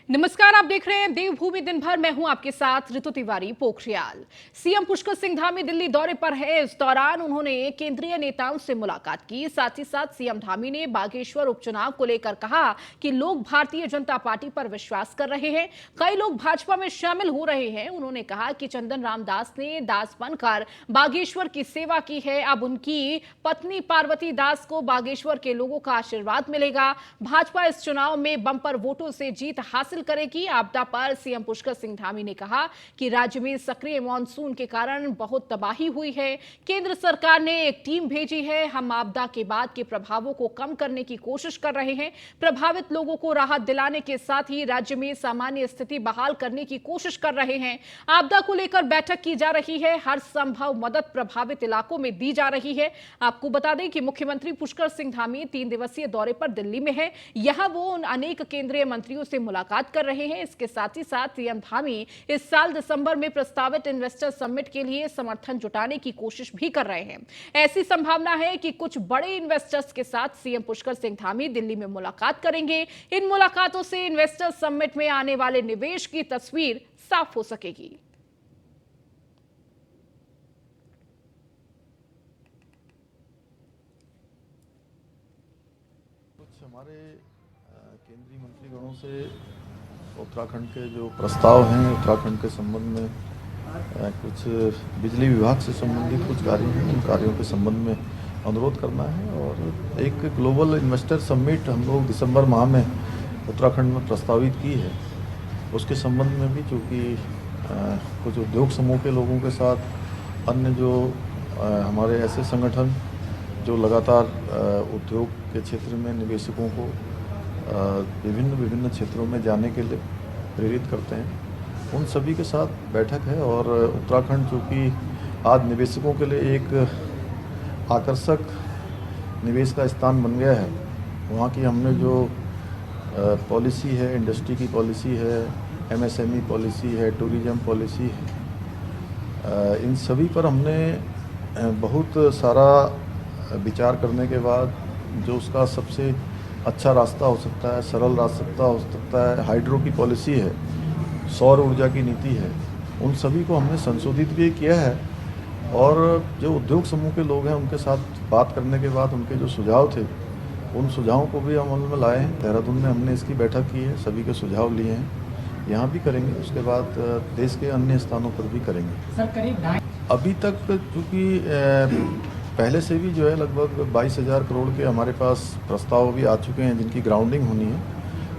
नमस्कार, आप देख रहे हैं देवभूमि दिन भर। मैं हूं आपके साथ ऋतु तिवारी पोखरियाल। सीएम पुष्कर सिंह धामी दिल्ली दौरे पर है। इस दौरान उन्होंने केंद्रीय नेताओं से मुलाकात की। साथ ही साथ सीएम धामी ने बागेश्वर उपचुनाव को लेकर कहा कि लोग भारतीय जनता पार्टी पर विश्वास कर रहे हैं, कई लोग भाजपा में शामिल हो रहे हैं। उन्होंने कहा कि चंदन रामदास ने दास बनकर बागेश्वर की सेवा की है, अब उनकी पत्नी पार्वती दास को बागेश्वर के लोगों का आशीर्वाद मिलेगा। भाजपा इस चुनाव में बंपर वोटों से जीत हासिल करेगी। आपदा पर सीएम पुष्कर सिंह धामी ने कहा कि राज्य में सक्रिय मानसून के कारण बहुत तबाही हुई है। केंद्र सरकार ने एक टीम भेजी है। हम आपदा के बाद के प्रभावों को कम करने की कोशिश कर रहे हैं। प्रभावित लोगों को राहत दिलाने के साथ ही राज्य में सामान्य स्थिति बहाल करने की कोशिश कर रहे हैं। आपदा को लेकर बैठक की जा रही है। हर संभव मदद प्रभावित इलाकों में दी जा रही है। आपको बता दें कि मुख्यमंत्री पुष्कर सिंह धामी 3 दिवसीय दौरे पर दिल्ली में है। यहां वो उन अनेक केंद्रीय मंत्रियों से मुलाकात कर रहे हैं। इसके साथ ही साथ सीएम धामी इस साल दिसंबर में प्रस्तावित इन्वेस्टर समिट के लिए समर्थन जुटाने की कोशिश भी कर रहे हैं। ऐसी संभावना है कि कुछ बड़े इन्वेस्टर्स के साथ सीएम पुष्कर सिंह धामी दिल्ली में मुलाकात करेंगे। इन मुलाकातों से इन्वेस्टर समिट में आने वाले निवेश की तस्वीर साफ हो सकेगी। कुछ हमारे केंद्रीय मंत्रीगणों से उत्तराखंड के जो प्रस्ताव हैं, उत्तराखंड के संबंध में कुछ बिजली विभाग से संबंधित कुछ कार्य हैं, उन कार्यों के संबंध में अनुरोध करना है। और एक ग्लोबल इन्वेस्टर समिट हम लोग दिसंबर माह में उत्तराखंड में प्रस्तावित की है। उसके संबंध में भी चूँकि कुछ उद्योग समूह के लोगों के साथ अन्य जो हमारे ऐसे संगठन जो लगातार उद्योग के क्षेत्र में निवेशकों को विभिन्न क्षेत्रों में जाने के लिए प्रेरित करते हैं, उन सभी के साथ बैठक है। और उत्तराखंड चूँकि आज निवेशकों के लिए एक आकर्षक निवेश का स्थान बन गया है, वहाँ की हमने जो पॉलिसी है, इंडस्ट्री की पॉलिसी है, एमएसएमई पॉलिसी है, टूरिज्म पॉलिसी है, इन सभी पर हमने बहुत सारा विचार करने के बाद जो उसका सबसे अच्छा रास्ता हो सकता है, सरल रास्ता हो सकता है, हाइड्रो की पॉलिसी है, सौर ऊर्जा की नीति है, उन सभी को हमने संशोधित भी किया है। और जो उद्योग समूह के लोग हैं उनके साथ बात करने के बाद उनके जो सुझाव थे, उन सुझावों को भी हम अमल में लाए हैं। देहरादून में हमने इसकी बैठक की है, सभी के सुझाव लिए हैं, यहाँ भी करेंगे, उसके बाद देश के अन्य स्थानों पर भी करेंगे। सर करीब अभी तक चूँकि पहले से भी जो है लगभग 22,000 करोड़ के हमारे पास प्रस्ताव भी आ चुके हैं जिनकी ग्राउंडिंग होनी है,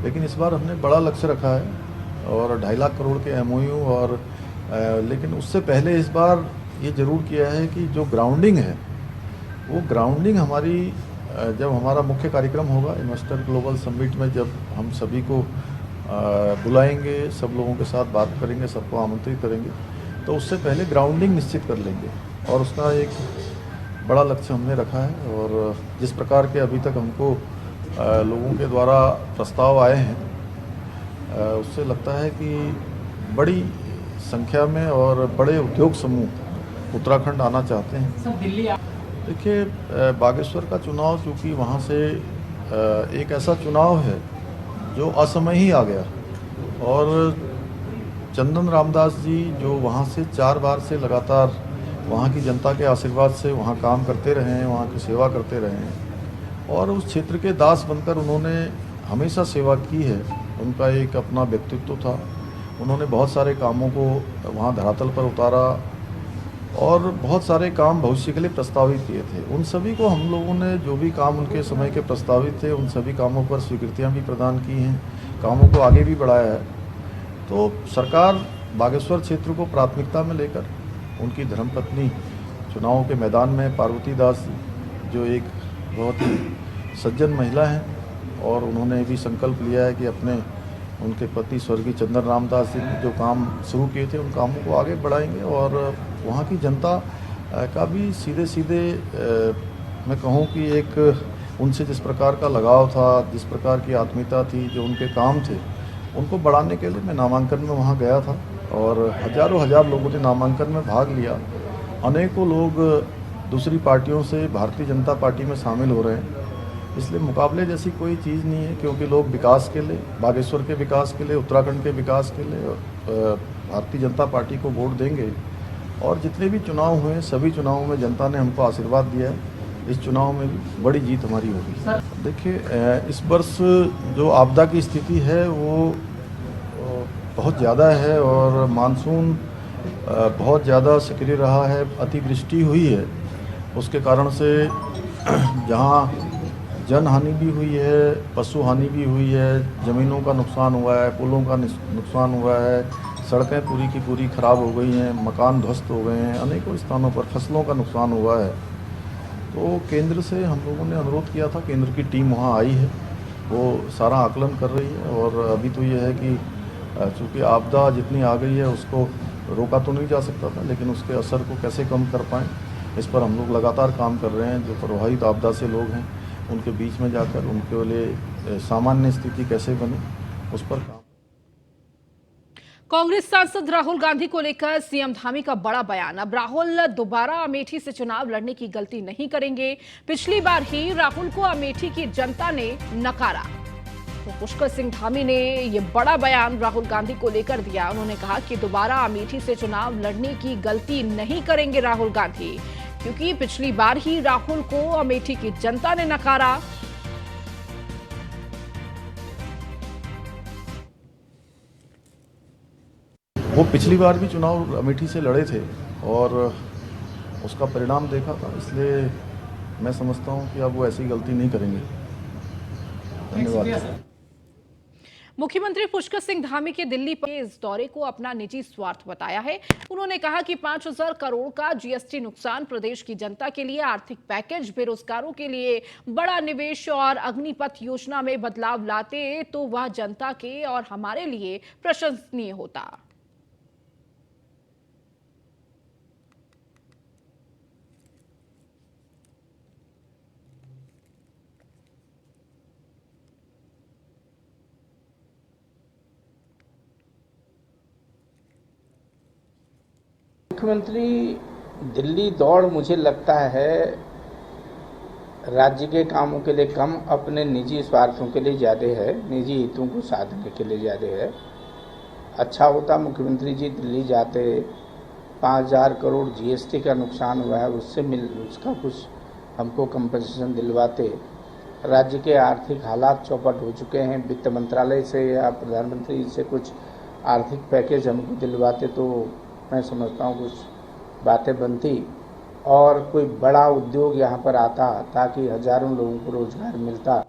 लेकिन इस बार हमने बड़ा लक्ष्य रखा है और 2.5 लाख करोड़ के एमओयू। और लेकिन उससे पहले इस बार ये ज़रूर किया है कि जो ग्राउंडिंग है वो ग्राउंडिंग हमारी जब हमारा मुख्य कार्यक्रम होगा इन्वेस्टर ग्लोबल समिट में, जब हम सभी को बुलाएंगे, सब लोगों के साथ बात करेंगे, सबको आमंत्रित करेंगे, तो उससे पहले ग्राउंडिंग निश्चित कर लेंगे। और उसका एक बड़ा लक्ष्य हमने रखा है। और जिस प्रकार के अभी तक हमको लोगों के द्वारा प्रस्ताव आए हैं, उससे लगता है कि बड़ी संख्या में और बड़े उद्योग समूह उत्तराखंड आना चाहते हैं। सर दिल्ली देखिए, बागेश्वर का चुनाव चूँकि वहाँ से एक ऐसा चुनाव है जो असमय ही आ गया, और चंदन रामदास जी जो वहाँ से 4 बार से लगातार वहाँ की जनता के आशीर्वाद से वहाँ काम करते रहे हैं, वहाँ की सेवा करते रहे हैं, और उस क्षेत्र के दास बनकर उन्होंने हमेशा सेवा की है। उनका एक अपना व्यक्तित्व था, उन्होंने बहुत सारे कामों को वहाँ धरातल पर उतारा और बहुत सारे काम भविष्य के लिए प्रस्तावित किए थे। उन सभी को हम लोगों ने जो भी काम उनके समय के प्रस्तावित थे, उन सभी कामों पर स्वीकृतियाँ भी प्रदान की हैं, कामों को आगे भी बढ़ाया है। तो सरकार बागेश्वर क्षेत्र को प्राथमिकता में लेकर उनकी धर्मपत्नी चुनावों के मैदान में पार्वती दास जो एक बहुत ही सज्जन महिला हैं, और उन्होंने भी संकल्प लिया है कि अपने उनके पति स्वर्गीय चंदन रामदास जी ने जो काम शुरू किए थे उन कामों को आगे बढ़ाएंगे। और वहाँ की जनता का भी सीधे सीधे मैं कहूँ कि एक उनसे जिस प्रकार का लगाव था, जिस प्रकार की आत्मीयता थी, जो उनके काम थे, उनको बढ़ाने के लिए मैं नामांकन में वहाँ गया था और हजारों हजार लोगों ने नामांकन में भाग लिया। अनेकों लोग दूसरी पार्टियों से भारतीय जनता पार्टी में शामिल हो रहे हैं। इसलिए मुकाबले जैसी कोई चीज़ नहीं है, क्योंकि लोग विकास के लिए, बागेश्वर के विकास के लिए, उत्तराखंड के विकास के लिए भारतीय जनता पार्टी को वोट देंगे। और जितने भी चुनाव हुए सभी चुनावों में जनता ने हमको आशीर्वाद दिया है। इस चुनाव में भी बड़ी जीत हमारी होगी। देखिए, इस वर्ष जो आपदा की स्थिति है वो बहुत ज़्यादा है और मानसून बहुत ज़्यादा सक्रिय रहा है, अतिवृष्टि हुई है। उसके कारण से जहाँ जन हानि भी हुई है, पशु हानि भी हुई है, ज़मीनों का नुकसान हुआ है, पुलों का नुकसान हुआ है, सड़कें पूरी की पूरी खराब हो गई हैं, मकान ध्वस्त हो गए हैं, अनेकों स्थानों पर फसलों का नुकसान हुआ है। तो केंद्र से हम लोगों ने अनुरोध किया था, केंद्र की टीम वहाँ आई है, वो सारा आकलन कर रही है। और अभी तो ये है कि चूँकि आपदा जितनी आ गई है उसको रोका तो नहीं जा सकता था, लेकिन उसके असर को कैसे कम कर पाएँ, इस पर हम लोग लगातार काम कर रहे हैं। जो प्रभावित आपदा से लोग हैं उनके बीच में जाकर उनके लिए सामान्य स्थिति कैसे बने, उस पर काम। कांग्रेस सांसद राहुल गांधी को लेकर सीएम धामी का बड़ा बयान। अब राहुल दोबारा अमेठी से चुनाव लड़ने की गलती नहीं करेंगे। पिछली बार ही राहुल को अमेठी की जनता ने नकारा। तो पुष्कर सिंह धामी ने यह बड़ा बयान राहुल गांधी को लेकर दिया। उन्होंने कहा कि दोबारा अमेठी से चुनाव लड़ने की गलती नहीं करेंगे राहुल गांधी, क्योंकि पिछली बार ही राहुल को अमेठी की जनता ने नकारा। वो पिछली बार भी चुनाव अमेठी से लड़े थे और उसका परिणाम देखा था, इसलिए मैं समझता हूं कि अब वो ऐसी गलती नहीं करेंगे। धन्यवाद। मुख्यमंत्री पुष्कर सिंह धामी के दिल्ली पर इस दौरे को अपना निजी स्वार्थ बताया है। उन्होंने कहा कि 5,000 करोड़ का जीएसटी नुकसान, प्रदेश की जनता के लिए आर्थिक पैकेज, बेरोजगारों के लिए बड़ा निवेश और अग्निपथ योजना में बदलाव लाते तो वह जनता के और हमारे लिए प्रशंसनीय होता। मुख्यमंत्री दिल्ली दौड़ मुझे लगता है राज्य के कामों के लिए कम, अपने निजी स्वार्थों के लिए ज़्यादा है, निजी हितों को साधने के लिए ज़्यादा है। अच्छा होता मुख्यमंत्री जी दिल्ली जाते, 5,000 करोड़ जीएसटी का नुकसान हुआ है उसका कुछ हमको कंपनसेशन दिलवाते। राज्य के आर्थिक हालात चौपट हो चुके हैं, वित्त मंत्रालय से या प्रधानमंत्री से कुछ आर्थिक पैकेज हमको दिलवाते तो मैं समझता हूँ कुछ बातें बनती और कोई बड़ा उद्योग यहाँ पर आता ताकि हजारों लोगों को रोजगार मिलता।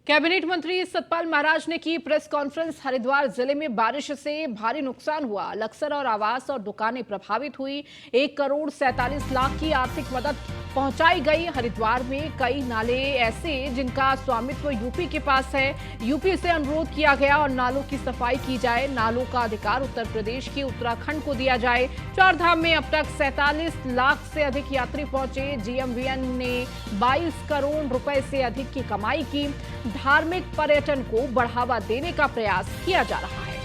कैबिनेट मंत्री सतपाल महाराज ने की प्रेस कॉन्फ्रेंस। हरिद्वार जिले में बारिश से भारी नुकसान हुआ, लक्सर और आवास और दुकानें प्रभावित हुई। 1 करोड़ 47 लाख की आर्थिक मदद पहुंचाई गई। हरिद्वार में कई नाले ऐसे जिनका स्वामित्व यूपी के पास है, यूपी से अनुरोध किया गया और नालों की सफाई की जाए। नालों का अधिकार उत्तर प्रदेश की उत्तराखंड को दिया जाए। चार धाम में अब तक 47 लाख से अधिक यात्री पहुंचे। जीएमवीएन ने 22 करोड़ रुपए से अधिक की कमाई की। धार्मिक पर्यटन को बढ़ावा देने का प्रयास किया जा रहा है।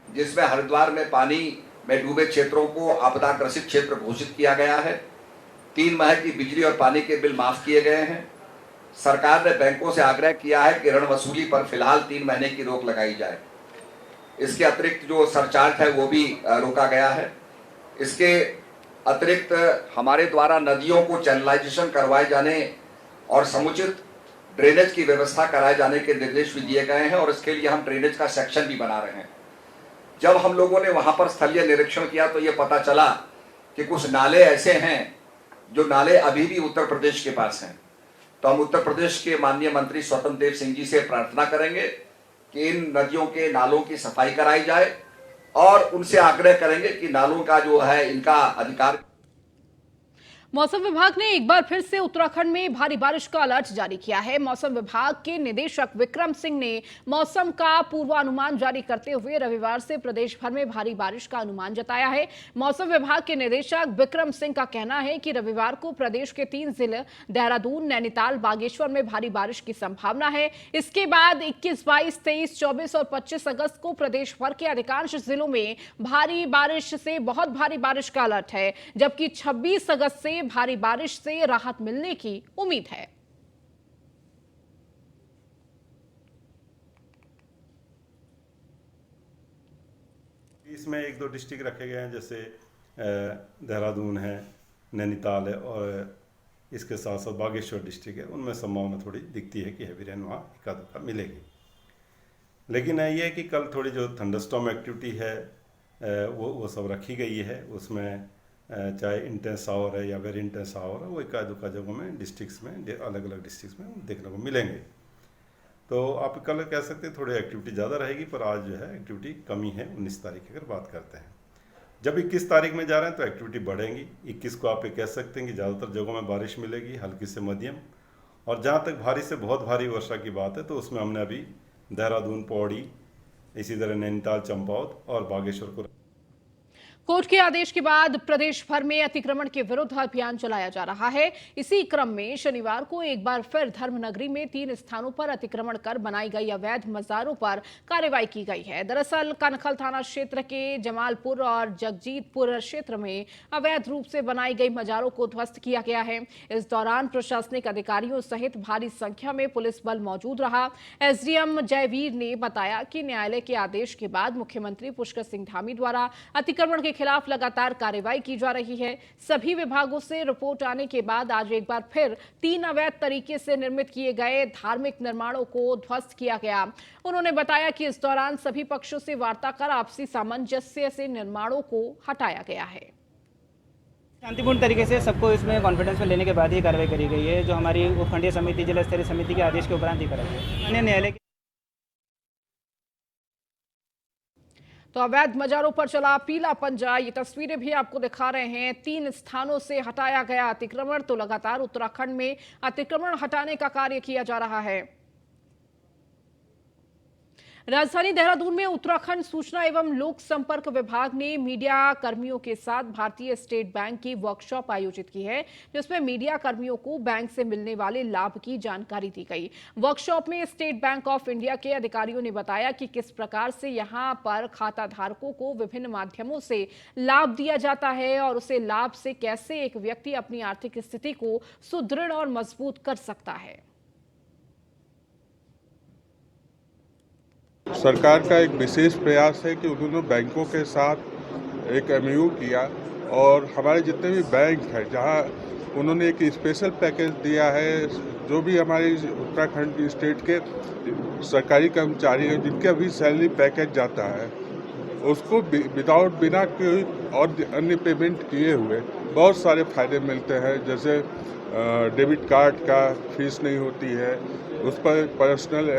जिसमें हरिद्वार में पानी में डूबे क्षेत्रों को आपदा ग्रसित क्षेत्र घोषित किया गया है। 3 माह की बिजली और पानी के बिल माफ किए गए हैं। सरकार ने बैंकों से आग्रह किया है कि ऋण वसूली पर फिलहाल 3 महीने की रोक लगाई जाए। इसके अतिरिक्त जो सरचार्ज है वो भी रोका गया है। इसके अतिरिक्त हमारे द्वारा नदियों को चैनलाइजेशन करवाए जाने और समुचित ड्रेनेज की व्यवस्था कराए जाने के निर्देश भी दिए गए हैं और इसके लिए हम ड्रेनेज का सेक्शन भी बना रहे हैं। जब हम लोगों ने वहां पर स्थलीय निरीक्षण किया तो ये पता चला कि कुछ नाले ऐसे हैं जो नाले अभी भी उत्तर प्रदेश के पास हैं। तो हम उत्तर प्रदेश के माननीय मंत्री स्वतंत्र देव सिंह जी से प्रार्थना करेंगे कि इन नदियों के नालों की सफाई कराई जाए और उनसे आग्रह करेंगे कि नालों का जो है इनका अधिकार। मौसम विभाग ने एक बार फिर से उत्तराखंड में भारी बारिश का अलर्ट जारी किया है। मौसम विभाग के निदेशक विक्रम सिंह ने मौसम का पूर्वानुमान जारी करते हुए रविवार से प्रदेश भर में भारी बारिश का अनुमान जताया है। मौसम विभाग के निदेशक विक्रम सिंह का कहना है कि रविवार को प्रदेश के 3 जिले देहरादून, नैनीताल, बागेश्वर में भारी बारिश की संभावना है। इसके बाद 21, 22, 23, 24 और 25 अगस्त को प्रदेश भर के अधिकांश जिलों में भारी बारिश से बहुत भारी बारिश का अलर्ट है, जबकि 26 अगस्त से में भारी बारिश से राहत मिलने की उम्मीद है। इसमें एक दो डिस्ट्रिक्ट रखे गए हैं, जैसे देहरादून है, नैनीताल है और इसके साथ साथ बागेश्वर डिस्ट्रिक्ट है। उनमें संभावना थोड़ी दिखती है कि हैवी रेन वहाँ एका दुक्का मिलेगी। लेकिन ये है कि कल थोड़ी जो थंडरस्टॉर्म एक्टिविटी है वो सब रखी गई है। उसमें चाहे इंटेंस आवर है या वेरी इंटेंस आवर है, वो एका दुक्का जगहों में डिस्ट्रिक्ट्स में अलग अलग डिस्ट्रिक्ट्स में देखने को मिलेंगे। तो आप कल कह सकते हैं थोड़ी एक्टिविटी ज़्यादा रहेगी, पर आज जो है एक्टिविटी कमी है। 19 तारीख की अगर बात करते हैं, जब 21 तारीख में जा रहे हैं तो एक्टिविटी बढ़ेंगी। 21 को आप ये कह सकते हैं कि ज़्यादातर जगहों में बारिश मिलेगी, हल्की से मध्यम। और जहाँ तक भारी से बहुत भारी वर्षा की बात है तो उसमें हमने अभी देहरादून, पौड़ी, इसी तरह नैनीताल, चंपावत और बागेश्वर को। कोर्ट के आदेश के बाद प्रदेश भर में अतिक्रमण के विरुद्ध अभियान चलाया जा रहा है। इसी क्रम में शनिवार को एक बार फिर धर्मनगरी में 3 स्थानों पर अतिक्रमण कर बनाई गई अवैध मजारों पर कार्रवाई की गई है। दरअसल कनखल थाना क्षेत्र के जमालपुर और जगजीतपुर क्षेत्र में अवैध रूप से बनाई गई मजारों को ध्वस्त किया गया है। इस दौरान प्रशासनिक अधिकारियों सहित भारी संख्या में पुलिस बल मौजूद रहा। एसडीएम जयवीर ने बताया कि न्यायालय के आदेश के बाद मुख्यमंत्री पुष्कर सिंह धामी द्वारा अतिक्रमण के खिलाफ लगातार कार्रवाई की जा रही है। सभी विभागों से रिपोर्ट आने के बाद आज एक बार फिर 3 अवैध तरीके से निर्मित किए गए धार्मिक निर्माणों को ध्वस्त किया गया। उन्होंने बताया कि इस दौरान सभी पक्षों से वार्ता कर आपसी सामंजस्य से निर्माणों को हटाया गया है। शांतिपूर्ण तरीके से सबको इसमें कॉन्फिडेंस में लेने के बाद ही कार्रवाई करी गई है, जो हमारी उपखंडीय समिति, जिला स्तरीय समिति के आदेश के उपरांत ही कराई है। न्यायालय तो अवैध मजारों पर चला पीला पंजा, ये तस्वीरें भी आपको दिखा रहे हैं। 3 स्थानों से हटाया गया अतिक्रमण। तो लगातार उत्तराखंड में अतिक्रमण हटाने का कार्य किया जा रहा है। राजधानी देहरादून में उत्तराखंड सूचना एवं लोक संपर्क विभाग ने मीडिया कर्मियों के साथ भारतीय स्टेट बैंक की वर्कशॉप आयोजित की है, जिसमें मीडिया कर्मियों को बैंक से मिलने वाले लाभ की जानकारी दी गई। वर्कशॉप में स्टेट बैंक ऑफ इंडिया के अधिकारियों ने बताया कि किस प्रकार से यहां पर खाता धारकों को विभिन्न माध्यमों से लाभ दिया जाता है और उसे लाभ से कैसे एक व्यक्ति अपनी आर्थिक स्थिति को सुदृढ़ और मजबूत कर सकता है। सरकार का एक विशेष प्रयास है कि उन्होंने बैंकों के साथ एक एमओयू किया और हमारे जितने भी बैंक हैं जहां उन्होंने एक स्पेशल पैकेज दिया है, जो भी हमारे उत्तराखंड की स्टेट के सरकारी कर्मचारी हैं जिनके अभी सैलरी पैकेज जाता है, उसको बिना कोई और अन्य पेमेंट किए हुए बहुत सारे फायदे मिलते हैं। जैसे डेबिट कार्ड का फीस नहीं होती है, उस पर पर्सनल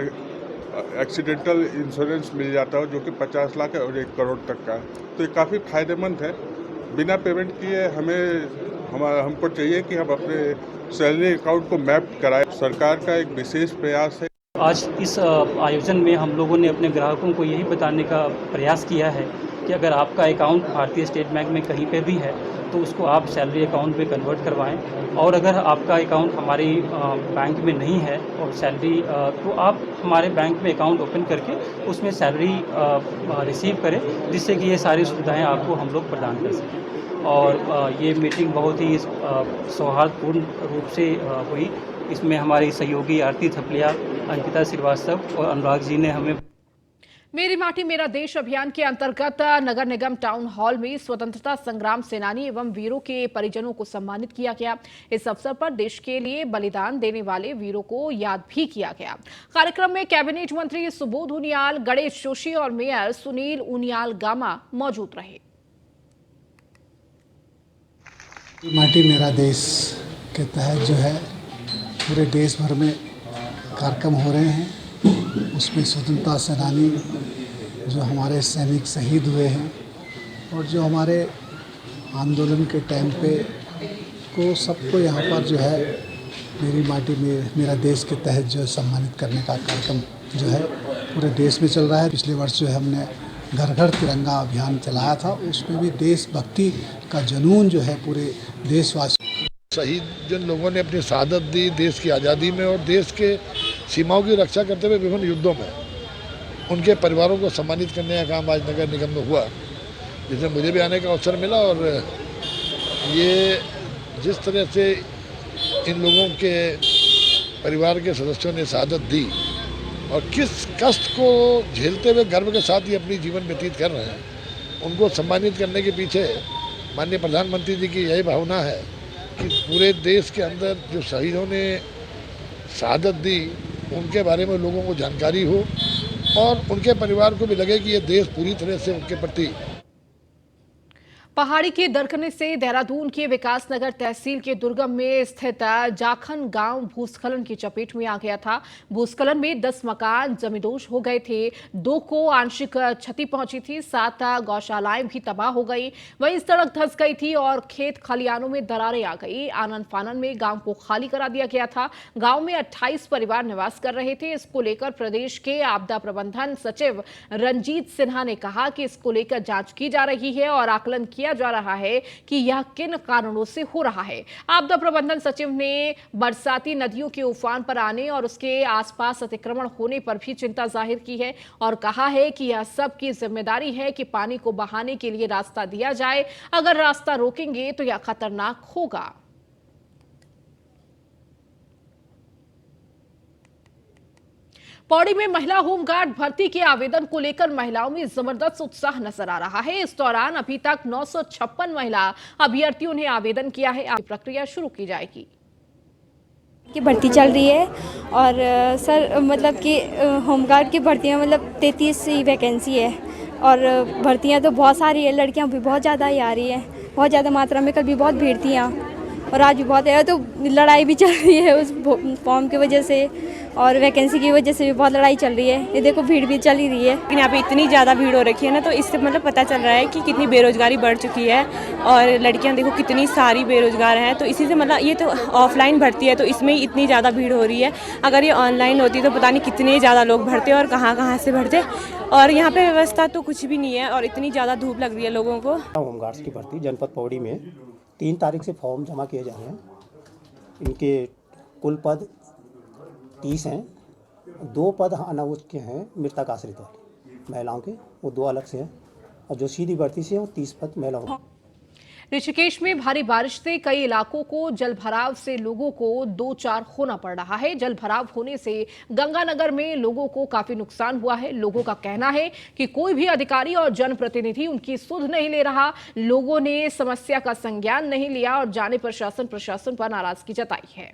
एक्सीडेंटल इंश्योरेंस मिल जाता है जो कि 50 लाख और 1 करोड़ तक का। तो ये काफ़ी फायदेमंद है। बिना पेमेंट किए हमको चाहिए कि हम अपने सैलरी अकाउंट को मैप कराएं। सरकार का एक विशेष प्रयास है। आज इस आयोजन में हम लोगों ने अपने ग्राहकों को यही बताने का प्रयास किया है कि अगर आपका अकाउंट भारतीय स्टेट बैंक में कहीं पे भी है तो उसको आप सैलरी अकाउंट में कन्वर्ट करवाएं, और अगर आपका अकाउंट हमारी बैंक में नहीं है और सैलरी तो आप हमारे बैंक में अकाउंट ओपन करके उसमें सैलरी रिसीव करें, जिससे कि ये सारी सुविधाएं आपको हम लोग प्रदान कर सकें। और ये मीटिंग बहुत ही सौहार्दपूर्ण रूप से हुई। इसमें हमारी सहयोगी आरती थपलिया, अंकिता श्रीवास्तव और अनुराग जी ने हमें मेरी माटी मेरा देश अभियान के अंतर्गत नगर निगम टाउन हॉल में स्वतंत्रता संग्राम सेनानी एवं वीरों के परिजनों को सम्मानित किया गया। इस अवसर पर देश के लिए बलिदान देने वाले वीरों को याद भी किया गया। कार्यक्रम में कैबिनेट मंत्री सुबोध उनियाल, गणेश जोशी और मेयर सुनील उनियाल गामा मौजूद रहे। माटी मेरा देश के तहत जो है पूरे देश भर में कार्यक्रम हो रहे हैं। उसमें स्वतंत्रता सेनानी जो हमारे सैनिक शहीद हुए हैं और जो हमारे आंदोलन के टाइम पे को सबको यहाँ पर जो है मेरी माटी में मेरा देश के तहत जो है सम्मानित करने का कार्यक्रम जो है पूरे देश में चल रहा है। पिछले वर्ष जो है हमने घर घर तिरंगा अभियान चलाया था, उसमें भी देशभक्ति का जुनून जो है पूरे देशवासी शहीद जिन लोगों ने अपनी शहादत दी देश की आज़ादी में और देश के सीमाओं की रक्षा करते हुए विभिन्न युद्धों में, उनके परिवारों को सम्मानित करने का काम आज नगर निगम में हुआ, जिसमें मुझे भी आने का अवसर मिला। और ये जिस तरह से इन लोगों के परिवार के सदस्यों ने शहादत दी और किस कष्ट को झेलते हुए गर्व के साथ ही अपनी जीवन व्यतीत कर रहे हैं, उनको सम्मानित करने के पीछे माननीय प्रधानमंत्री जी की यही भावना है कि पूरे देश के अंदर जो शहीदों ने शहादत दी उनके बारे में लोगों को जानकारी हो और उनके परिवार को भी लगे कि ये देश पूरी तरह से उनके प्रति। पहाड़ी के दरकने से देहरादून के विकासनगर तहसील के दुर्गम में स्थित जाखन गांव भूस्खलन की चपेट में आ गया था। भूस्खलन में 10 मकान जमींदोज हो गए थे, 2 को आंशिक क्षति पहुंची थी, 7 गौशालाएं भी तबाह हो गई। वहीं सड़क धंस गई थी और खेत खलियानों में दरारें आ गई। आनन फानन में गांव को खाली करा दिया गया था। गांव में 28 परिवार निवास कर रहे थे। इसको लेकर प्रदेश के आपदा प्रबंधन सचिव रंजीत सिन्हा ने कहा कि इसको लेकर जांच की जा रही है और आकलन किया जा रहा है कि यह किन कारणों से हो रहा है। आपदा प्रबंधन सचिव ने बरसाती नदियों के उफान पर आने और उसके आसपास अतिक्रमण होने पर भी चिंता जाहिर की है और कहा है कि यह सब की जिम्मेदारी है कि पानी को बहाने के लिए रास्ता दिया जाए। अगर रास्ता रोकेंगे तो यह खतरनाक होगा। पौड़ी में महिला होमगार्ड भर्ती के आवेदन को लेकर महिलाओं में जबरदस्त उत्साह नजर आ रहा है। इस दौरान अभी तक 956 महिला अभ्यर्थियों ने आवेदन किया है। आगे प्रक्रिया शुरू की जाएगी। की भर्ती चल रही है और सर मतलब कि होमगार्ड की भर्तियां मतलब 33 वैकेंसी है और भर्तियां तो बहुत सारी है। लड़कियां भी बहुत ज़्यादा ही आ रही है, बहुत ज़्यादा मात्रा में। कल भी बहुत भीड़ थी यहाँ और आज भी बहुत है। तो लड़ाई भी चल रही है उस फॉर्म की वजह से और वैकेंसी की वजह से भी बहुत लड़ाई चल रही है। ये देखो भीड़ भी चल ही रही है। लेकिन यहाँ पे इतनी ज़्यादा भीड़ हो रखी है ना, तो इससे मतलब पता चल रहा है कि कितनी बेरोजगारी बढ़ चुकी है और लड़कियाँ देखो कितनी सारी बेरोजगार हैं। तो इसी से मतलब ये तो ऑफलाइन भर्ती है तो इसमें ही इतनी ज़्यादा भीड़ हो रही है। अगर ये ऑनलाइन होती तो पता नहीं कितने ज़्यादा लोग भरते और कहाँ कहाँ से भरते। और यहाँ पे व्यवस्था तो कुछ भी नहीं है और इतनी ज़्यादा धूप लग रही है लोगों को। होमगार्ड्स की भर्ती जनपद पौड़ी में 3 तारीख से फॉर्म जमा किए जा रहे हैं। इनके कुल पद 30 हैं। 2 पद अनावश्यक के हैं, मृतक आश्रित वाले महिलाओं के, वो 2 अलग से हैं और जो सीधी भर्ती से है वो 30 पद महिलाओं। ऋषिकेश में भारी बारिश से कई इलाकों को जलभराव से लोगों को 2-4 होना पड़ रहा है। जलभराव होने से गंगानगर में लोगों को काफी नुकसान हुआ है। लोगों का कहना है कि कोई भी अधिकारी और जनप्रतिनिधि उनकी सुध नहीं ले रहा। लोगों ने समस्या का संज्ञान नहीं लिया और जाने पर प्रशासन पर नाराजगी जताई है।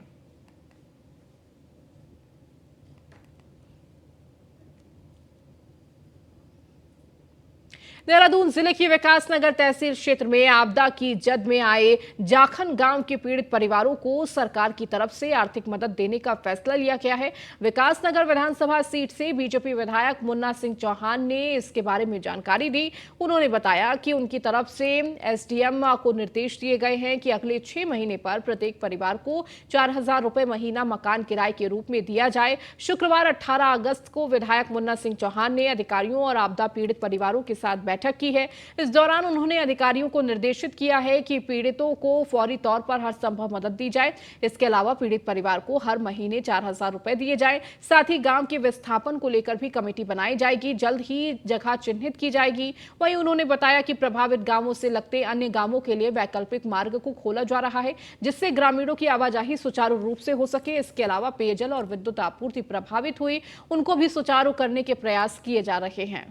देहरादून जिले की विकासनगर तहसील क्षेत्र में आपदा की जद में आए जाखन गांव के पीड़ित परिवारों को सरकार की तरफ से आर्थिक मदद देने का फैसला लिया गया है। विकासनगर विधानसभा सीट से बीजेपी विधायक मुन्ना सिंह चौहान ने इसके बारे में जानकारी दी। उन्होंने बताया कि उनकी तरफ से एसडीएम को निर्देश दिए गए हैं कि अगले 6 महीने पर प्रत्येक परिवार को 4,000 रुपए महीना मकान किराए के रूप में दिया जाए। शुक्रवार 18 अगस्त को विधायक मुन्ना सिंह चौहान ने अधिकारियों और आपदा पीड़ित परिवारों के साथ बैठक की है। इस दौरान उन्होंने अधिकारियों को निर्देशित किया है कि पीड़ितों को फौरी तौर पर हर संभव मदद दी जाए। इसके अलावा पीड़ित परिवार को हर महीने 4,000 रुपए दिए जाए। साथ ही गांव के विस्थापन को लेकर भी कमेटी बनाई जाएगी। जल्द ही जगह चिन्हित की जाएगी। वहीं उन्होंने बताया कि प्रभावित गांवों से लगते अन्य गांवों के लिए वैकल्पिक मार्ग को खोला जा रहा है, जिससे ग्रामीणों की आवाजाही सुचारू रूप से हो सके। इसके अलावा पेयजल और विद्युत आपूर्ति प्रभावित हुई, उनको भी सुचारू करने के प्रयास किए जा रहे हैं।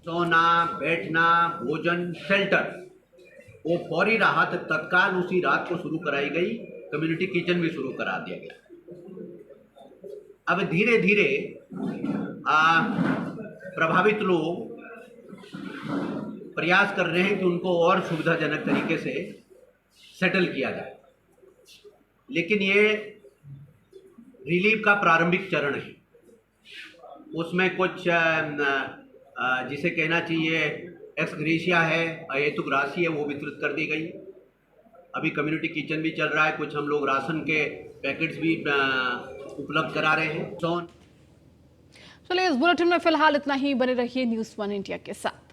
सोना, बैठना, भोजन, शेल्टर, वो फौरी राहत तत्काल उसी रात को शुरू कराई गई। कम्युनिटी किचन भी शुरू करा दिया गया। अब धीरे धीरे प्रभावित लोग प्रयास कर रहे हैं कि उनको और सुविधाजनक तरीके से सेटल किया जाए, लेकिन ये रिलीफ का प्रारंभिक चरण है। उसमें कुछ जिसे कहना चाहिए एक्स ग्रेशिया है, अहेतुक राशि है, वो वितरित कर दी गई। अभी कम्युनिटी किचन भी चल रहा है, कुछ हम लोग राशन के पैकेट्स भी उपलब्ध करा रहे हैं। चलिए इस बुलेटिन में फिलहाल इतना ही। बने रहिए न्यूज़ 1 इंडिया के साथ।